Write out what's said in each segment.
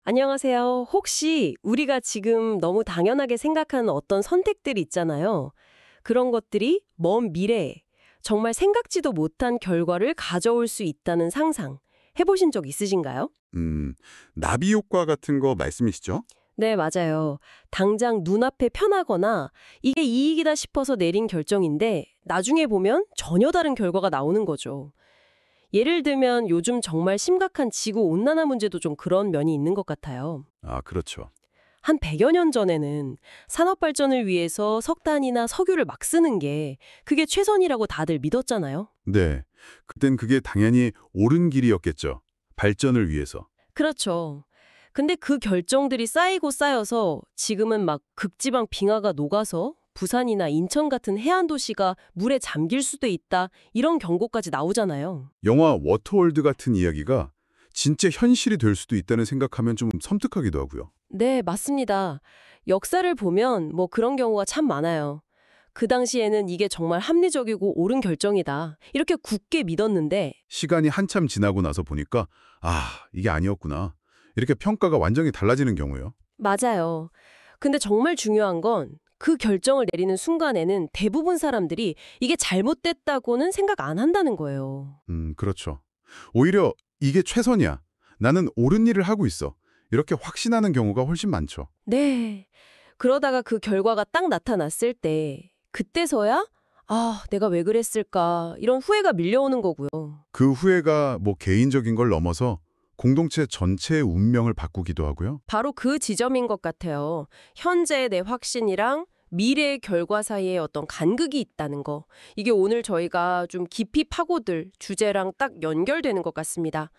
안녕하세요. 혹시 우리가 지금 너무 당연하게 생각하는 어떤 선택들이 있잖아요. 그런 것들이 먼 미래에 정말 생각지도 못한 결과를 가져올 수 있다는 상상 해보신 적 있으신가요? 음, 나비 효과 같은 거 말씀이시죠? 네, 맞아요. 당장 눈앞에 편하거나 이게 이익이다 싶어서 내린 결정인데 나중에 보면 전혀 다른 결과가 나오는 거죠. 예를 들면 요즘 정말 심각한 지구 온난화 문제도 좀 그런 면이 있는 것 같아요. 아, 그렇죠. 한 100여 년 전에는 산업 발전을 위해서 석탄이나 석유를 막 쓰는 게 그게 최선이라고 다들 믿었잖아요. 네. 그땐 그게 당연히 옳은 길이었겠죠. 발전을 위해서. 그렇죠. 근데 그 결정들이 쌓이고 쌓여서 지금은 막 극지방 빙하가 녹아서 부산이나 인천 같은 해안 도시가 물에 잠길 수도 있다 이런 경고까지 나오잖아요. 영화 워터월드 같은 이야기가 진짜 현실이 될 수도 있다는 생각하면 좀 섬뜩하기도 하고요. 네, 맞습니다. 역사를 보면 뭐 그런 경우가 참 많아요. 그 당시에는 이게 정말 합리적이고 옳은 결정이다. 이렇게 굳게 믿었는데, 시간이 한참 지나고 나서 보니까 이게 아니었구나. 이렇게 평가가 완전히 달라지는 경우요. 맞아요. 근데 정말 중요한 건 그 결정을 내리는 순간에는 대부분 사람들이 이게 잘못됐다고는 생각 안 한다는 거예요. 그렇죠. 오히려 이게 최선이야. 나는 옳은 일을 하고 있어. 이렇게 확신하는 경우가 훨씬 많죠. 네. 그러다가 그 결과가 딱 나타났을 때, 그때서야, 아, 내가 왜 그랬을까, 이런 후회가 밀려오는 거고요. 그 후회가 뭐 개인적인 걸 넘어서 공동체 전체의 운명을 바꾸기도 하고요. 바로 그 지점인 것 같아요. 현재의 내 확신이랑 미래의 결과 사이에 어떤 간극이 있다는 거. 이게 오늘 저희가 좀 깊이 파고들 주제랑 딱 연결되는 것 같습니다.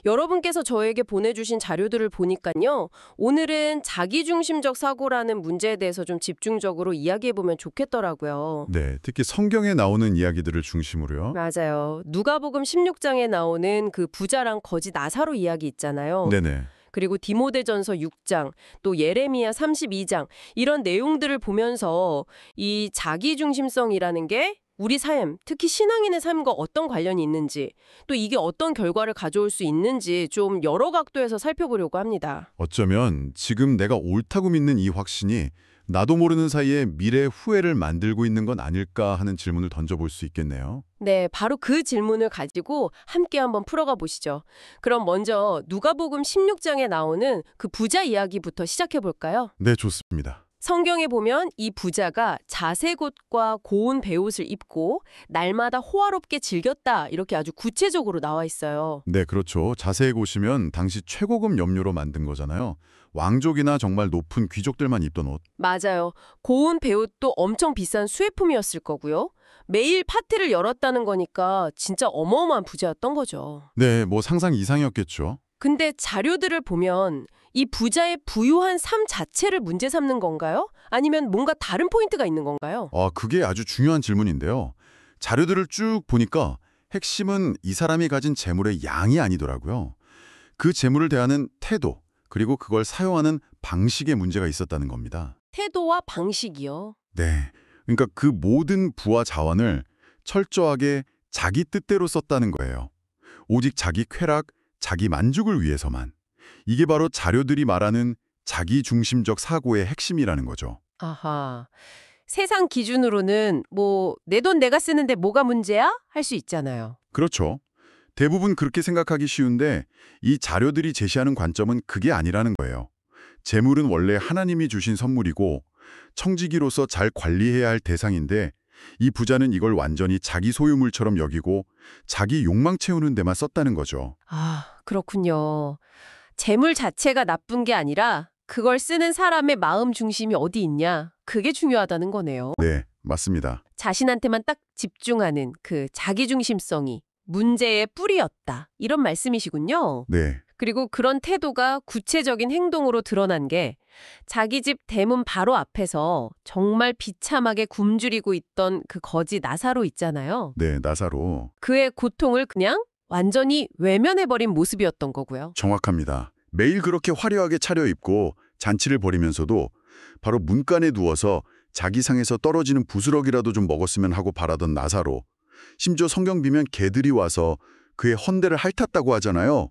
여러분께서 저에게 보내주신 자료들을 보니까요. 오늘은 자기중심적 사고라는 문제에 대해서 좀 집중적으로 이야기해보면 좋겠더라고요. 네, 특히 성경에 나오는 이야기들을 중심으로요. 맞아요. 누가복음 16장에 나오는 그 부자랑 거지 나사로 이야기 있잖아요. 네네. 그리고 디모데전서 6장, 또 예레미야 32장 이런 내용들을 보면서 이 자기중심성이라는 게 우리 삶, 특히 신앙인의 삶과 어떤 관련이 있는지, 또 이게 어떤 결과를 가져올 수 있는지 좀 여러 각도에서 살펴보려고 합니다. 어쩌면 지금 내가 옳다고 믿는 이 확신이 나도 모르는 사이에 미래의 후회를 만들고 있는 건 아닐까 하는 질문을 던져볼 수 있겠네요. 네, 바로 그 질문을 가지고 함께 한번 풀어가 보시죠. 그럼 먼저 누가복음 16장에 나오는 그 부자 이야기부터 시작해 볼까요? 네, 좋습니다. 성경에 보면 이 부자가 자색옷과 고운 베옷을 입고 날마다 호화롭게 즐겼다 이렇게 아주 구체적으로 나와 있어요. 네, 그렇죠. 자세히 보시면 당시 최고급 염료로 만든 거잖아요. 왕족이나 정말 높은 귀족들만 입던 옷. 맞아요. 고운 베옷도 엄청 비싼 수혜품이었을 거고요. 매일 파티를 열었다는 거니까 진짜 어마어마한 부자였던 거죠. 네, 뭐 상상 이상이었겠죠. 근데 자료들을 보면 이 부자의 부유한 삶 자체를 문제 삼는 건가요? 아니면 뭔가 다른 포인트가 있는 건가요? 그게 아주 중요한 질문인데요. 자료들을 쭉 보니까 핵심은 이 사람이 가진 재물의 양이 아니더라고요. 그 재물을 대하는 태도, 그리고 그걸 사용하는 방식에 문제가 있었다는 겁니다. 태도와 방식이요. 네. 그러니까 그 모든 부와 자원을 철저하게 자기 뜻대로 썼다는 거예요. 오직 자기 쾌락, 자기 만족을 위해서만. 이게 바로 자료들이 말하는 자기중심적 사고의 핵심이라는 거죠. 아하. 세상 기준으로는 뭐 내 돈 내가 쓰는데 뭐가 문제야? 할 수 있잖아요. 그렇죠. 대부분 그렇게 생각하기 쉬운데 이 자료들이 제시하는 관점은 그게 아니라는 거예요. 재물은 원래 하나님이 주신 선물이고 청지기로서 잘 관리해야 할 대상인데 이 부자는 이걸 완전히 자기 소유물처럼 여기고 자기 욕망 채우는 데만 썼다는 거죠. 아, 그렇군요. 재물 자체가 나쁜 게 아니라 그걸 쓰는 사람의 마음 중심이 어디 있냐? 그게 중요하다는 거네요. 네, 맞습니다. 자신한테만 딱 집중하는 그 자기중심성이 문제의 뿌리였다. 이런 말씀이시군요. 네, 그리고 그런 태도가 구체적인 행동으로 드러난 게 자기 집 대문 바로 앞에서 정말 비참하게 굶주리고 있던 그 거지 나사로 있잖아요. 네, 나사로. 그의 고통을 그냥 완전히 외면해버린 모습이었던 거고요. 정확합니다. 매일 그렇게 화려하게 차려입고 잔치를 벌이면서도 바로 문간에 누워서 자기 상에서 떨어지는 부스러기라도 좀 먹었으면 하고 바라던 나사로. 심지어 성경 비면 개들이 와서 그의 헌대를 핥았다고 하잖아요.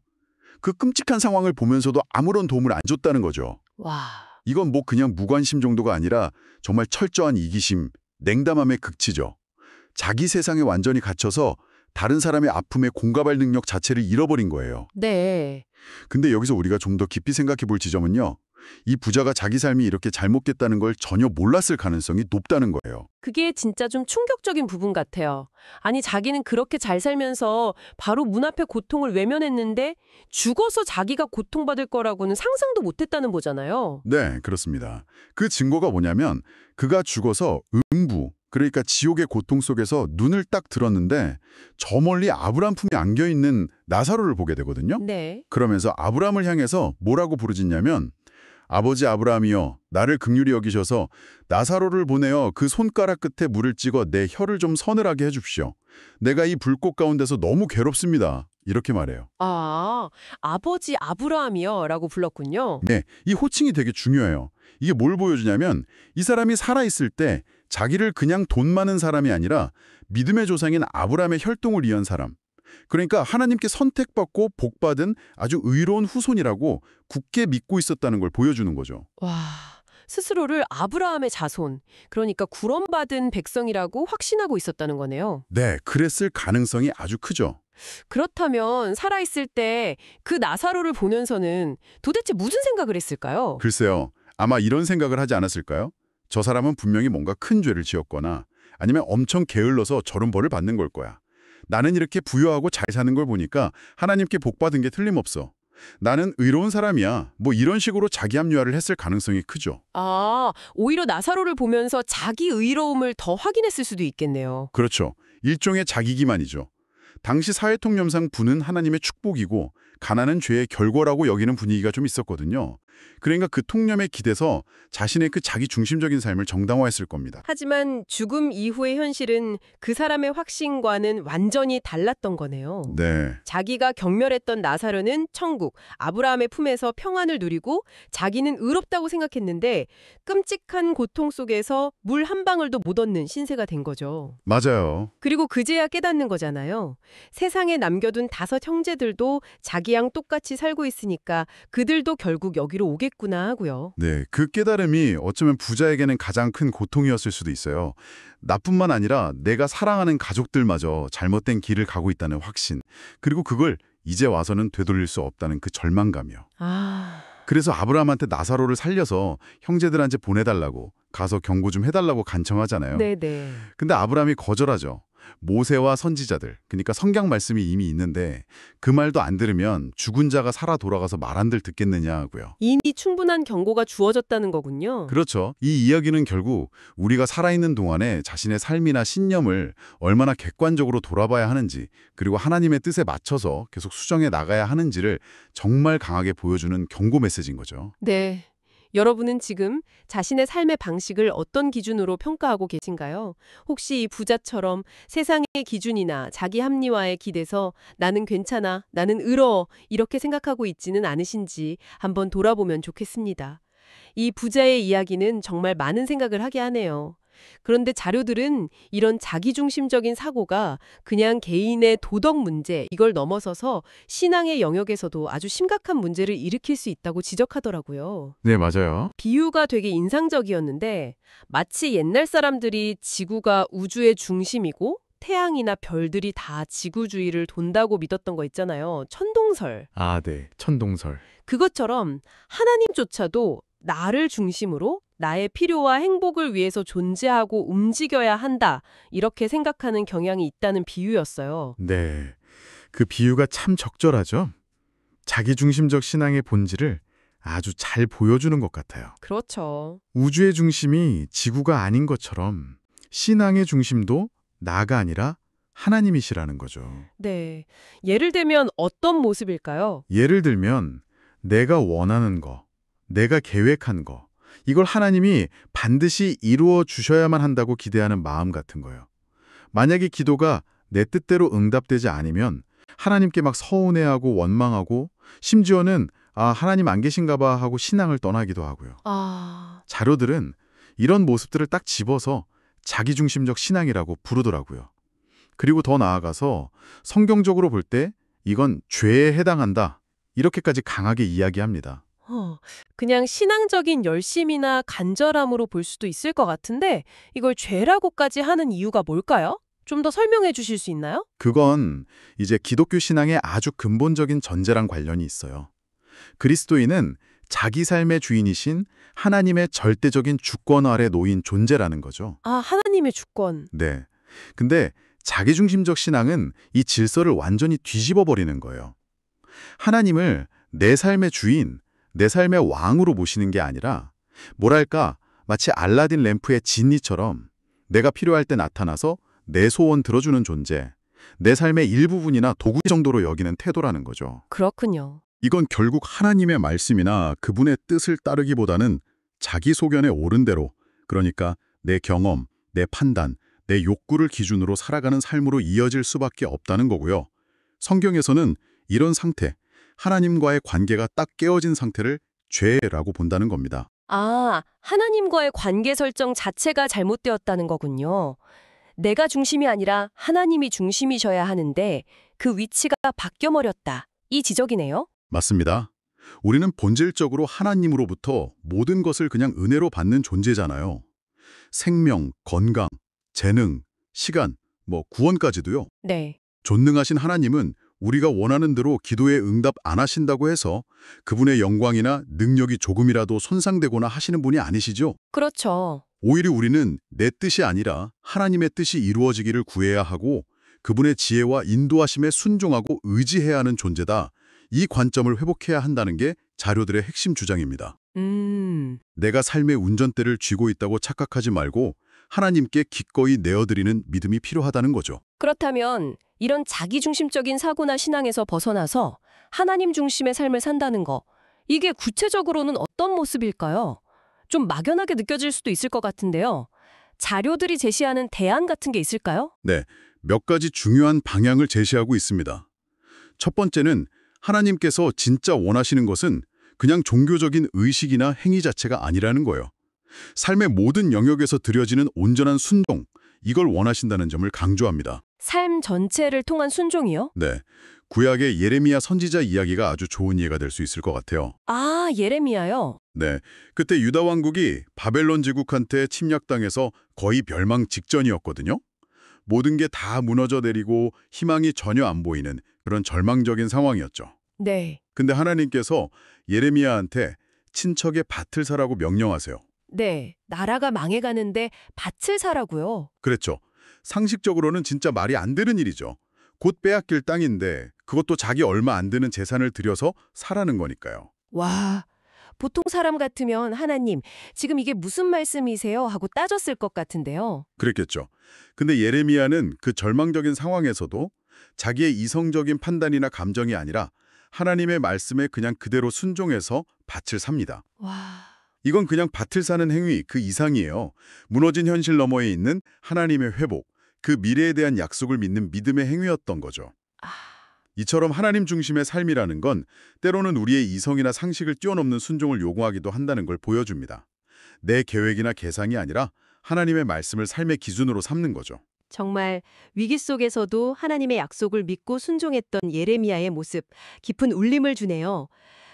그 끔찍한 상황을 보면서도 아무런 도움을 안 줬다는 거죠. 와, 이건 뭐 그냥 무관심 정도가 아니라 정말 철저한 이기심, 냉담함의 극치죠. 자기 세상에 완전히 갇혀서 다른 사람의 아픔에 공감할 능력 자체를 잃어버린 거예요. 네. 근데 여기서 우리가 좀 더 깊이 생각해 볼 지점은요. 이 부자가 자기 삶이 이렇게 잘못됐다는 걸 전혀 몰랐을 가능성이 높다는 거예요. 그게 진짜 좀 충격적인 부분 같아요. 아니, 자기는 그렇게 잘 살면서 바로 문 앞에 고통을 외면했는데 죽어서 자기가 고통받을 거라고는 상상도 못했다는 거잖아요. 네, 그렇습니다. 그 증거가 뭐냐면 그가 죽어서 음부, 그러니까 지옥의 고통 속에서 눈을 딱 들었는데 저 멀리 아브람 품에 안겨있는 나사로를 보게 되거든요. 네. 그러면서 아브람을 향해서 뭐라고 부르짖냐면 아버지 아브라함이여 나를 긍휼히 여기셔서 나사로를 보내어 그 손가락 끝에 물을 찍어 내 혀를 좀 서늘하게 해줍시오. 내가 이 불꽃 가운데서 너무 괴롭습니다. 이렇게 말해요. 아, 아버지 아브라함이요 라고 불렀군요. 네, 이 호칭이 되게 중요해요. 이게 뭘 보여주냐면 이 사람이 살아있을 때 자기를 그냥 돈 많은 사람이 아니라 믿음의 조상인 아브라함의 혈통을 이은 사람. 그러니까 하나님께 선택받고 복받은 아주 의로운 후손이라고 굳게 믿고 있었다는 걸 보여주는 거죠. 와, 스스로를 아브라함의 자손, 그러니까 구원받은 백성이라고 확신하고 있었다는 거네요. 네, 그랬을 가능성이 아주 크죠. 그렇다면 살아있을 때 그 나사로를 보면서는 도대체 무슨 생각을 했을까요? 글쎄요, 아마 이런 생각을 하지 않았을까요? 저 사람은 분명히 뭔가 큰 죄를 지었거나 아니면 엄청 게을러서 저런 벌을 받는 걸 거야. 나는 이렇게 부유하고 잘 사는 걸 보니까 하나님께 복받은 게 틀림없어. 나는 의로운 사람이야. 뭐 이런 식으로 자기 합리화를 했을 가능성이 크죠. 아, 오히려 나사로를 보면서 자기 의로움을 더 확인했을 수도 있겠네요. 그렇죠. 일종의 자기 기만이죠. 당시 사회통념상 부는 하나님의 축복이고 가난은 죄의 결과라고 여기는 분위기가 좀 있었거든요. 그러니까 그 통념에 기대서 자신의 그 자기 중심적인 삶을 정당화했을 겁니다. 하지만 죽음 이후의 현실은 그 사람의 확신과는 완전히 달랐던 거네요. 네. 자기가 경멸했던 나사로는 천국, 아브라함의 품에서 평안을 누리고 자기는 의롭다고 생각했는데 끔찍한 고통 속에서 물 한 방울도 못 얻는 신세가 된 거죠. 맞아요. 그리고 그제야 깨닫는 거잖아요. 세상에 남겨둔 5 형제들도 자기랑 똑같이 살고 있으니까 그들도 결국 여기로 오겠구나 하고요. 네, 그 깨달음이 어쩌면 부자에게는 가장 큰 고통이었을 수도 있어요. 나뿐만 아니라 내가 사랑하는 가족들마저 잘못된 길을 가고 있다는 확신, 그리고 그걸 이제 와서는 되돌릴 수 없다는 그 절망감이요. 아, 그래서 아브라함한테 나사로를 살려서 형제들한테 보내달라고 가서 경고 좀 해달라고 간청하잖아요. 네네. 근데 아브라함이 거절하죠. 모세와 선지자들, 그러니까 성경 말씀이 이미 있는데 그 말도 안 들으면 죽은 자가 살아 돌아가서 말 한들 듣겠느냐 하고요. 이미 충분한 경고가 주어졌다는 거군요. 그렇죠. 이 이야기는 결국 우리가 살아있는 동안에 자신의 삶이나 신념을 얼마나 객관적으로 돌아봐야 하는지, 그리고 하나님의 뜻에 맞춰서 계속 수정해 나가야 하는지를 정말 강하게 보여주는 경고 메시지인 거죠. 네. 여러분은 지금 자신의 삶의 방식을 어떤 기준으로 평가하고 계신가요? 혹시 이 부자처럼 세상의 기준이나 자기 합리화에 기대서 나는 괜찮아, 나는 의로워 이렇게 생각하고 있지는 않으신지 한번 돌아보면 좋겠습니다. 이 부자의 이야기는 정말 많은 생각을 하게 하네요. 그런데 자료들은 이런 자기중심적인 사고가 그냥 개인의 도덕 문제, 이걸 넘어서서 신앙의 영역에서도 아주 심각한 문제를 일으킬 수 있다고 지적하더라고요. 네, 맞아요. 비유가 되게 인상적이었는데 마치 옛날 사람들이 지구가 우주의 중심이고 태양이나 별들이 다 지구 주위를 돈다고 믿었던 거 있잖아요. 천동설. 아, 네. 천동설. 그것처럼 하나님조차도 나를 중심으로 나의 필요와 행복을 위해서 존재하고 움직여야 한다. 이렇게 생각하는 경향이 있다는 비유였어요. 네. 그 비유가 참 적절하죠. 자기중심적 신앙의 본질을 아주 잘 보여주는 것 같아요. 그렇죠. 우주의 중심이 지구가 아닌 것처럼 신앙의 중심도 나가 아니라 하나님이시라는 거죠. 네. 예를 들면 어떤 모습일까요? 예를 들면 내가 원하는 거, 내가 계획한 거, 이걸 하나님이 반드시 이루어 주셔야만 한다고 기대하는 마음 같은 거예요. 만약에 기도가 내 뜻대로 응답되지 않으면 하나님께 막 서운해하고 원망하고 심지어는 하나님 안 계신가 봐 하고 신앙을 떠나기도 하고요. 자료들은 이런 모습들을 딱 집어서 자기중심적 신앙이라고 부르더라고요. 그리고 더 나아가서 성경적으로 볼 때 이건 죄에 해당한다, 이렇게까지 강하게 이야기합니다. 그냥 신앙적인 열심이나 간절함으로 볼 수도 있을 것 같은데 이걸 죄라고까지 하는 이유가 뭘까요? 좀 더 설명해 주실 수 있나요? 그건 이제 기독교 신앙의 아주 근본적인 전제랑 관련이 있어요. 그리스도인은 자기 삶의 주인이신 하나님의 절대적인 주권 아래 놓인 존재라는 거죠. 아, 하나님의 주권. 네. 근데 자기중심적 신앙은 이 질서를 완전히 뒤집어 버리는 거예요. 하나님을 내 삶의 주인, 내 삶의 왕으로 모시는 게 아니라 뭐랄까 마치 알라딘 램프의 진리처럼 내가 필요할 때 나타나서 내 소원 들어주는 존재, 내 삶의 일부분이나 도구 정도로 여기는 태도라는 거죠. 그렇군요. 이건 결국 하나님의 말씀이나 그분의 뜻을 따르기보다는 자기 소견에 옳은 대로, 그러니까 내 경험, 내 판단, 내 욕구를 기준으로 살아가는 삶으로 이어질 수밖에 없다는 거고요. 성경에서는 이런 상태, 하나님과의 관계가 딱 깨어진 상태를 죄라고 본다는 겁니다. 아, 하나님과의 관계 설정 자체가 잘못되었다는 거군요. 내가 중심이 아니라 하나님이 중심이셔야 하는데 그 위치가 바뀌어버렸다. 이 지적이네요. 맞습니다. 우리는 본질적으로 하나님으로부터 모든 것을 그냥 은혜로 받는 존재잖아요. 생명, 건강, 재능, 시간, 구원까지도요. 네. 존능하신 하나님은 우리가 원하는 대로 기도에 응답 안 하신다고 해서 그분의 영광이나 능력이 조금이라도 손상되거나 하시는 분이 아니시죠? 그렇죠. 오히려 우리는 내 뜻이 아니라 하나님의 뜻이 이루어지기를 구해야 하고 그분의 지혜와 인도하심에 순종하고 의지해야 하는 존재다. 이 관점을 회복해야 한다는 게 자료들의 핵심 주장입니다. 내가 삶의 운전대를 쥐고 있다고 착각하지 말고 하나님께 기꺼이 내어드리는 믿음이 필요하다는 거죠. 그렇다면 이런 자기중심적인 사고나 신앙에서 벗어나서 하나님 중심의 삶을 산다는 거, 이게 구체적으로는 어떤 모습일까요? 좀 막연하게 느껴질 수도 있을 것 같은데요. 자료들이 제시하는 대안 같은 게 있을까요? 네, 몇 가지 중요한 방향을 제시하고 있습니다. 첫 번째는 하나님께서 진짜 원하시는 것은 그냥 종교적인 의식이나 행위 자체가 아니라는 거예요. 삶의 모든 영역에서 드려지는 온전한 순종, 이걸 원하신다는 점을 강조합니다. 삶 전체를 통한 순종이요? 네, 구약의 예레미야 선지자 이야기가 아주 좋은 예가 될 수 있을 것 같아요. 아, 예레미야요? 네, 그때 유다 왕국이 바벨론 제국한테 침략당해서 거의 멸망 직전이었거든요. 모든 게 다 무너져 내리고 희망이 전혀 안 보이는 그런 절망적인 상황이었죠. 네. 근데 하나님께서 예레미야한테 친척의 밭을 사라고 명령하세요. 네. 나라가 망해가는데 밭을 사라고요? 그랬죠. 상식적으로는 진짜 말이 안 되는 일이죠. 곧 빼앗길 땅인데 그것도 자기 얼마 안 되는 재산을 들여서 사라는 거니까요. 와, 보통 사람 같으면 하나님, 지금 이게 무슨 말씀이세요? 하고 따졌을 것 같은데요. 그랬겠죠. 근데 예레미야는 그 절망적인 상황에서도 자기의 이성적인 판단이나 감정이 아니라 하나님의 말씀에 그냥 그대로 순종해서 밭을 삽니다. 와, 이건 그냥 밭을 사는 행위 그 이상이에요. 무너진 현실 너머에 있는 하나님의 회복, 그 미래에 대한 약속을 믿는 믿음의 행위였던 거죠. 아, 이처럼 하나님 중심의 삶이라는 건 때로는 우리의 이성이나 상식을 뛰어넘는 순종을 요구하기도 한다는 걸 보여줍니다. 내 계획이나 계상이 아니라 하나님의 말씀을 삶의 기준으로 삼는 거죠. 정말 위기 속에서도 하나님의 약속을 믿고 순종했던 예레미야의 모습, 깊은 울림을 주네요.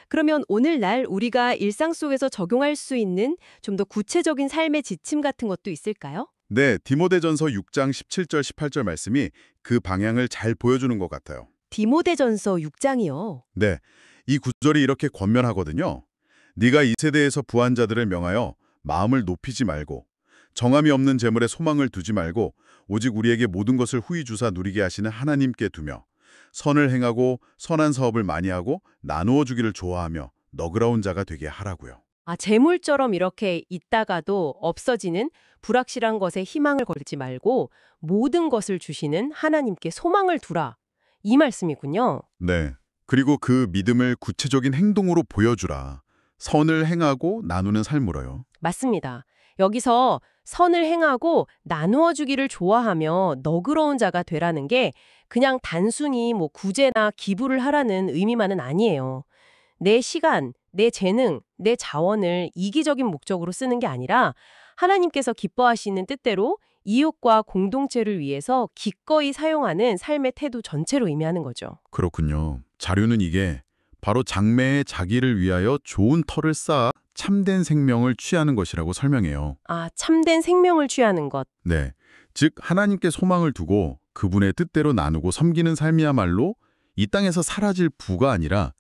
그러면 오늘날 우리가 일상 속에서 적용할 수 있는 좀 더 구체적인 삶의 지침 같은 것도 있을까요? 네, 디모데전서 6장 17절 18절 말씀이 그 방향을 잘 보여주는 것 같아요. 디모데전서 6장이요. 네, 이 구절이 이렇게 권면하거든요. 네가 이 세대에서 부한 자들을 명하여 마음을 높이지 말고 정함이 없는 재물에 소망을 두지 말고 오직 우리에게 모든 것을 후히 주사 누리게 하시는 하나님께 두며 선을 행하고 선한 사업을 많이 하고 나누어 주기를 좋아하며 너그러운 자가 되게 하라고요. 아, 재물처럼 이렇게 있다가도 없어지는 불확실한 것에 희망을 걸지 말고 모든 것을 주시는 하나님께 소망을 두라. 이 말씀이군요. 네, 그리고 그 믿음을 구체적인 행동으로 보여주라. 선을 행하고 나누는 삶으로요. 맞습니다. 여기서 선을 행하고 나누어 주기를 좋아하며 너그러운 자가 되라는 게 그냥 단순히 구제나 기부를 하라는 의미만은 아니에요. 내 시간, 내 재능, 내 자원을 이기적인 목적으로 쓰는 게 아니라 하나님께서 기뻐하시는 뜻대로 이웃과 공동체를 위해서 기꺼이 사용하는 삶의 태도 전체로 의미하는 거죠. 그렇군요. 자료는 이게 바로 장래의 자기를 위하여 좋은 터를 쌓아 참된 생명을 취하는 것이라고 설명해요. 아, 참된 생명을 취하는 것. 네, 즉 하나님께 소망을 두고 그분의 뜻대로 나누고 섬기는 삶이야말로 이 땅에서 사라질 부가 아니라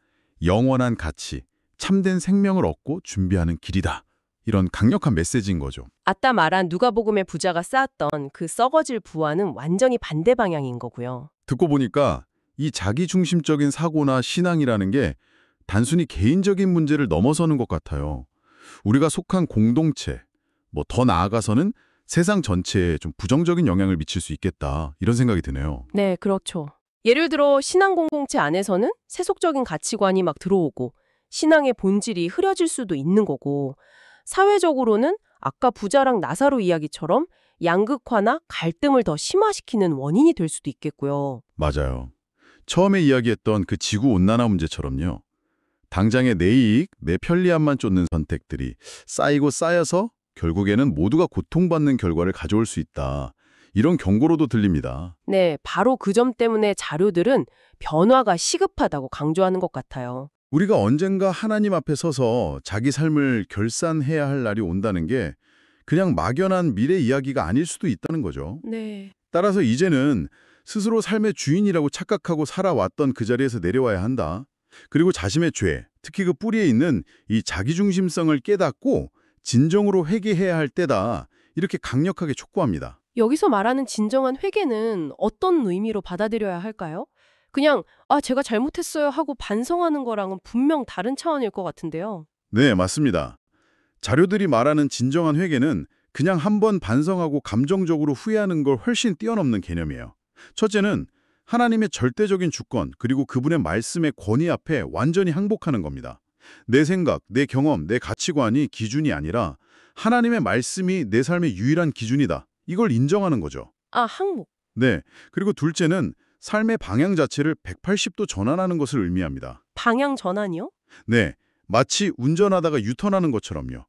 영원한 가치, 참된 생명을 얻고 준비하는 길이다. 이런 강력한 메시지인 거죠. 아따 말한 누가복음의 부자가 쌓았던 그 썩어질 부와는 완전히 반대 방향인 거고요. 듣고 보니까 이 자기중심적인 사고나 신앙이라는 게 단순히 개인적인 문제를 넘어서는 것 같아요. 우리가 속한 공동체, 더 나아가서는 세상 전체에 좀 부정적인 영향을 미칠 수 있겠다. 이런 생각이 드네요. 네, 그렇죠. 예를 들어 신앙 공동체 안에서는 세속적인 가치관이 막 들어오고 신앙의 본질이 흐려질 수도 있는 거고 사회적으로는 아까 부자랑 나사로 이야기처럼 양극화나 갈등을 더 심화시키는 원인이 될 수도 있겠고요. 맞아요. 처음에 이야기했던 그 지구온난화 문제처럼요. 당장의 내 이익, 내 편리함만 쫓는 선택들이 쌓이고 쌓여서 결국에는 모두가 고통받는 결과를 가져올 수 있다. 이런 경고로도 들립니다. 네, 바로 그 점 때문에 자료들은 변화가 시급하다고 강조하는 것 같아요. 우리가 언젠가 하나님 앞에 서서 자기 삶을 결산해야 할 날이 온다는 게 그냥 막연한 미래 이야기가 아닐 수도 있다는 거죠. 네. 따라서 이제는 스스로 삶의 주인이라고 착각하고 살아왔던 그 자리에서 내려와야 한다. 그리고 자신의 죄, 특히 그 뿌리에 있는 이 자기중심성을 깨닫고 진정으로 회개해야 할 때다. 이렇게 강력하게 촉구합니다. 여기서 말하는 진정한 회개는 어떤 의미로 받아들여야 할까요? 그냥 제가 잘못했어요 하고 반성하는 거랑은 분명 다른 차원일 것 같은데요. 네, 맞습니다. 자료들이 말하는 진정한 회개는 그냥 한번 반성하고 감정적으로 후회하는 걸 훨씬 뛰어넘는 개념이에요. 첫째는 하나님의 절대적인 주권 그리고 그분의 말씀의 권위 앞에 완전히 항복하는 겁니다. 내 생각, 내 경험, 내 가치관이 기준이 아니라 하나님의 말씀이 내 삶의 유일한 기준이다. 이걸 인정하는 거죠. 아, 항목. 네, 그리고 둘째는 삶의 방향 자체를 180도 전환하는 것을 의미합니다. 방향 전환이요? 네, 마치 운전하다가 유턴하는 것처럼요.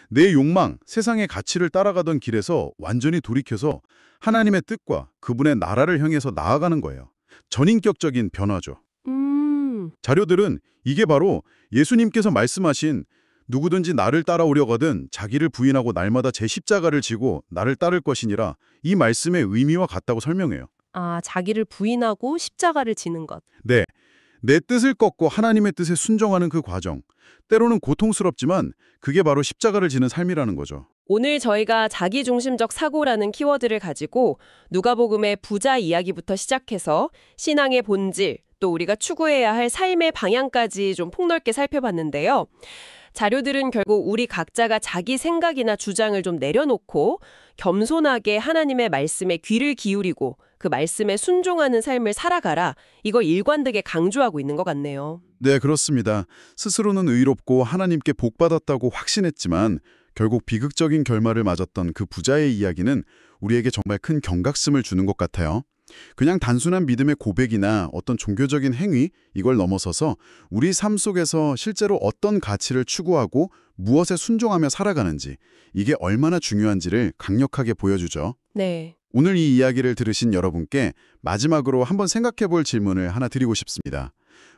내 욕망, 세상의 가치를 따라가던 길에서 완전히 돌이켜서 하나님의 뜻과 그분의 나라를 향해서 나아가는 거예요. 전인격적인 변화죠. 자료들은 이게 바로 예수님께서 말씀하신 누구든지 나를 따라오려거든 자기를 부인하고 날마다 제 십자가를 지고 나를 따를 것이니라 이 말씀의 의미와 같다고 설명해요. 아, 자기를 부인하고 십자가를 지는 것. 네, 내 뜻을 꺾고 하나님의 뜻에 순종하는 그 과정. 때로는 고통스럽지만 그게 바로 십자가를 지는 삶이라는 거죠. 오늘 저희가 자기중심적 사고라는 키워드를 가지고 누가복음의 부자 이야기부터 시작해서 신앙의 본질, 또 우리가 추구해야 할 삶의 방향까지 좀 폭넓게 살펴봤는데요. 자료들은 결국 우리 각자가 자기 생각이나 주장을 좀 내려놓고 겸손하게 하나님의 말씀에 귀를 기울이고 그 말씀에 순종하는 삶을 살아가라. 이거 일관되게 강조하고 있는 것 같네요. 네, 그렇습니다. 스스로는 의롭고 하나님께 복받았다고 확신했지만 결국 비극적인 결말을 맞았던 그 부자의 이야기는 우리에게 정말 큰 경각심을 주는 것 같아요. 그냥 단순한 믿음의 고백이나 어떤 종교적인 행위, 이걸 넘어서서 우리 삶 속에서 실제로 어떤 가치를 추구하고 무엇에 순종하며 살아가는지, 이게 얼마나 중요한지를 강력하게 보여주죠. 네. 오늘 이 이야기를 들으신 여러분께 마지막으로 한번 생각해 볼 질문을 하나 드리고 싶습니다.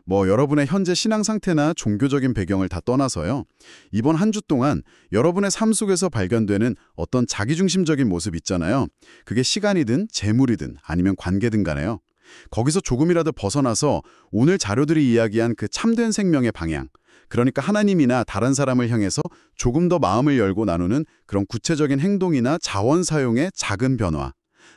여러분의 현재 신앙 상태나 종교적인 배경을 다 떠나서요. 이번 한 주 동안 여러분의 삶 속에서 발견되는 어떤 자기중심적인 모습 있잖아요. 그게 시간이든 재물이든 아니면 관계든 간에요. 거기서 조금이라도 벗어나서 오늘 자료들이 이야기한 그 참된 생명의 방향, 그러니까 하나님이나 다른 사람을 향해서 조금 더 마음을 열고 나누는 그런 구체적인 행동이나 자원 사용의 작은 변화.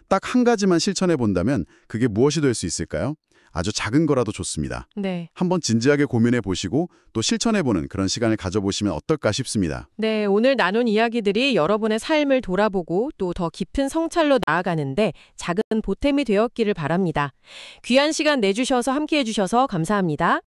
딱 한 가지만 실천해 본다면 그게 무엇이 될 수 있을까요? 아주 작은 거라도 좋습니다. 네. 한번 진지하게 고민해 보시고 또 실천해 보는 그런 시간을 가져보시면 어떨까 싶습니다. 네, 오늘 나눈 이야기들이 여러분의 삶을 돌아보고 또 더 깊은 성찰로 나아가는데 작은 보탬이 되었기를 바랍니다. 귀한 시간 내주셔서 함께해 주셔서 감사합니다.